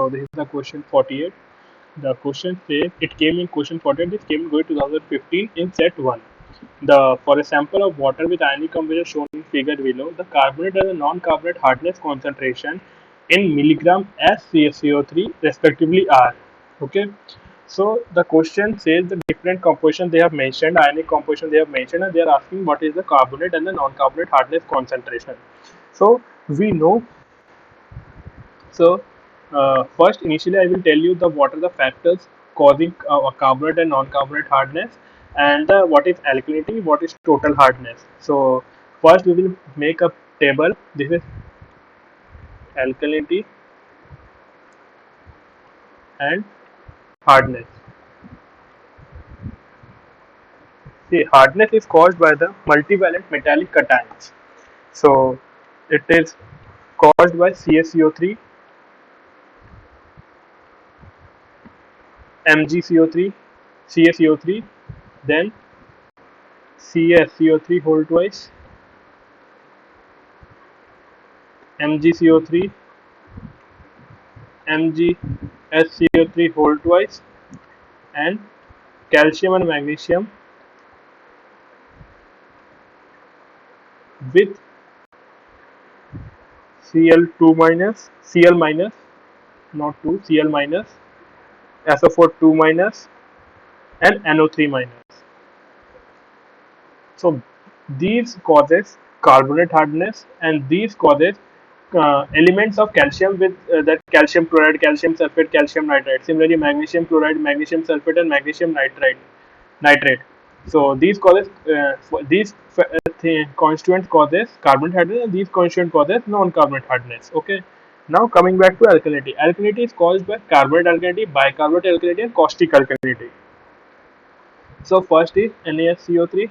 So this is the question 48. The question says it came in question 48. This came in Go 2015 in set 1. For a sample of water with ionic composition shown in figure below, the carbonate and the non-carbonate hardness concentration in milligram as CaCO3 respectively are. Okay. So the question says the different composition they have mentioned, ionic composition they have mentioned, and they are asking what is the carbonate and the non-carbonate hardness concentration. So we know. So first, initially, I will tell you the what are the factors causing carbonate and non-carbonate hardness, and what is alkalinity, what is total hardness. So first, we will make a table. This is alkalinity and hardness. See, hardness is caused by the multivalent metallic cations. So it is caused by CaCO3, MgCO3, CaCO3, then CaSCO3 whole twice, MgCO3, MgSCO3 whole twice, and calcium and magnesium with Cl2 minus, Cl minus, not 2, Cl minus, SO4 2 minus, and NO3 minus. So these causes carbonate hardness, and these causes elements of calcium with that calcium chloride, calcium sulfate, calcium nitrate. Similarly, magnesium chloride, magnesium sulfate, and magnesium nitrate. So these causes constituent causes carbonate hardness, and these constituent causes non-carbonate hardness. Okay. Now coming back to alkalinity. Alkalinity is caused by carbonate alkalinity, bicarbonate alkalinity, and caustic alkalinity. So first is NaSCO3,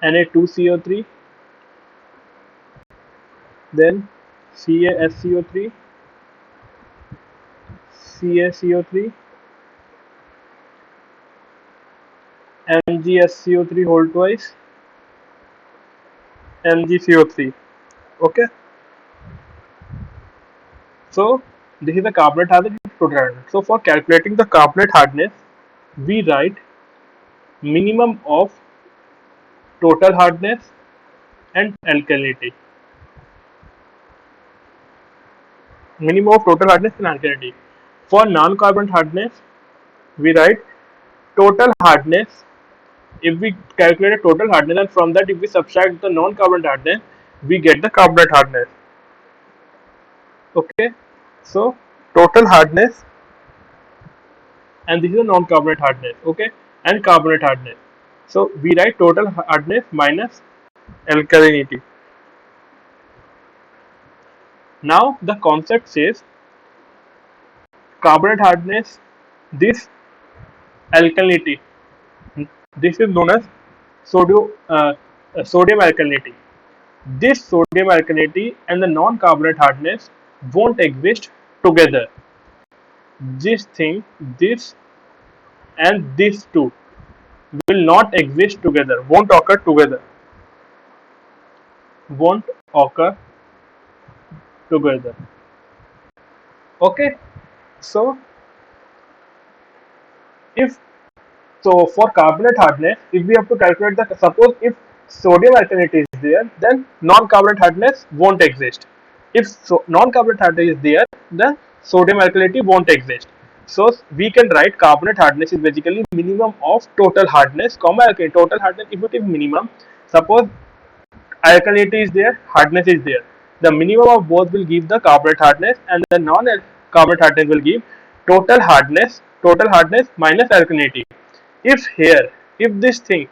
Na2CO3, then CaSCO3, CaCO3, MgSCO3 whole twice, MgCO3. Okay. So this is the carbonate hardness, total hardness. So for calculating the carbonate hardness, we write minimum of total hardness and alkalinity. Minimum of total hardness and alkalinity. For non-carbonate hardness, we write total hardness. If we calculate a total hardness, and from that if we subtract the non-carbonate hardness, we get the carbonate hardness. Okay. So total hardness, and this is a non-carbonate hardness. Okay. And carbonate hardness. So we write total hardness minus alkalinity. Now the concept says carbonate hardness, this alkalinity, this is known as sodium alkalinity. This sodium alkalinity and the non-carbonate hardness won't exist together. This thing, this and this two will not exist together, won't occur together, won't occur together. Okay. So if for carbonate hardness, if we have to calculate the, suppose if sodium alkalinity is there, then non-carbonate hardness won't exist. If non-carbonate hardness is there, then sodium alkalinity won't exist. So we can write carbonate hardness is basically minimum of total hardness, comma alkalinity. Total hardness, if it is minimum, suppose alkalinity is there, hardness is there. The minimum of both will give the carbonate hardness, and the non-carbonate hardness will give total hardness minus alkalinity. If here, if this thing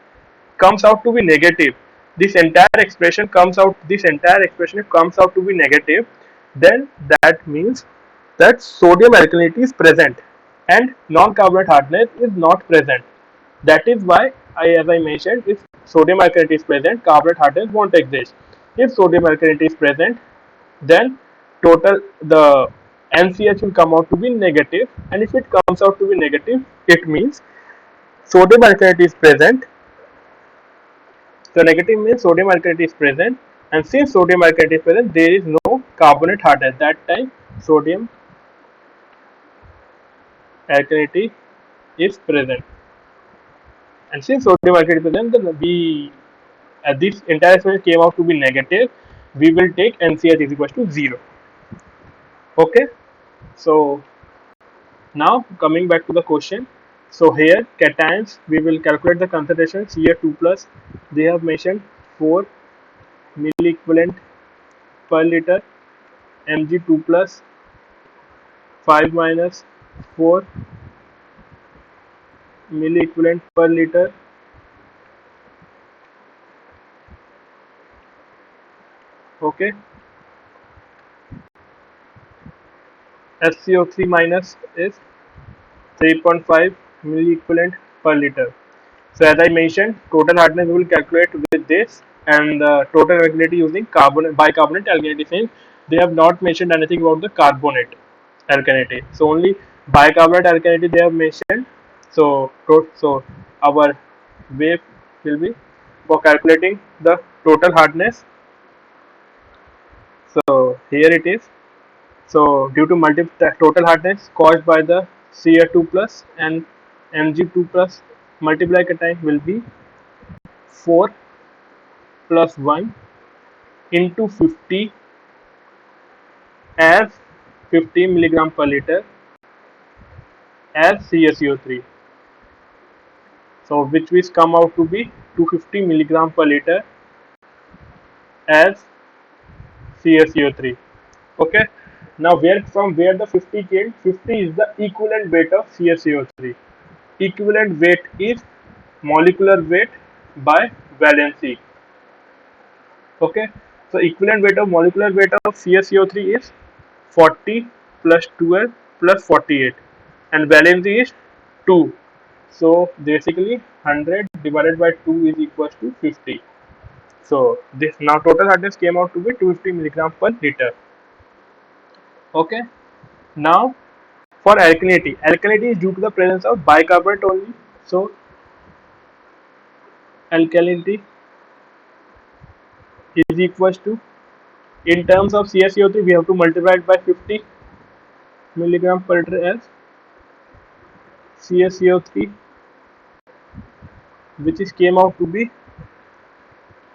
comes out to be negative, this entire expression comes out to be negative, then that means that sodium alkalinity is present and non-carbonate hardness is not present. That is why as I mentioned, if sodium alkalinity is present, carbonate hardness won't exist. If sodium alkalinity is present, then the NCH will come out to be negative, and if it comes out to be negative, it means sodium alkalinity is present. So negative means sodium alkalinity is present, and since sodium alkalinity is present, there is no carbonate hardness. That time sodium alkalinity is present. And since sodium alkalinity is present, then we this entire experiment came out to be negative. We will take NCH is equal to 0. Okay. So now coming back to the question. So here cations, we will calculate the concentration Ca2 plus. They have mentioned 4 milliequivalent per liter, Mg2 plus 5 minus 4 milliequivalent per liter. Okay. FCO3 minus is 3.5 milliequivalent per liter. So as I mentioned, total hardness we will calculate with this, and the total alkalinity using carbonate bicarbonate alkalinity, since they have not mentioned anything about the carbonate alkalinity. So only bicarbonate alkalinity they have mentioned. So our way will be for calculating the total hardness. So here it is. So due to total hardness caused by the Ca2 plus and Mg2 plus multiply cation will be 4 plus 1 into 50 as 50 milligram per liter as CaCO3. So which will come out to be 250 milligram per liter as CaCO3. Okay. Now where the 50 came? 50 is the equivalent weight of CaCO3. Equivalent weight is molecular weight by valency. Okay. So equivalent weight of molecular weight of CaCO3 is 40 plus 12 plus 48, and valency is 2. So basically 100 divided by 2 is equals to 50. So this now total hardness came out to be 250 milligram per liter. Okay. Now for alkalinity, alkalinity is due to the presence of bicarbonate only. So alkalinity is equals to, in terms of CaCO3 we have to multiply it by 50 milligram per liter as CaCO3, which is came out to be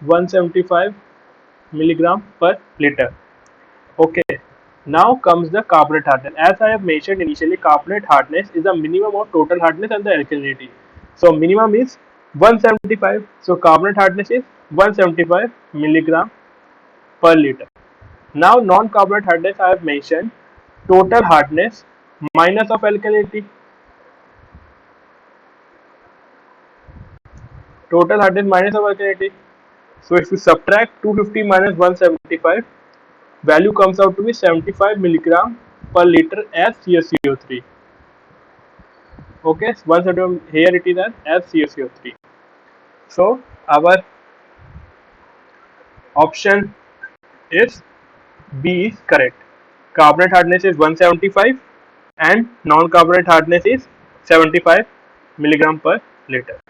175 milligram per liter. Okay. Now comes the carbonate hardness. As I have mentioned initially, carbonate hardness is the minimum of total hardness and the alkalinity. So minimum is 175. So carbonate hardness is 175 milligram per liter. Now non-carbonate hardness I have mentioned total hardness minus of alkalinity. Total hardness minus of alkalinity. So if you subtract 250 minus 175, value comes out to be 75 milligram per liter as CaCO3. Okay, 171 here it is as CaCO3. So our option is B is correct. Carbonate hardness is 175 and non-carbonate hardness is 75 milligram per liter.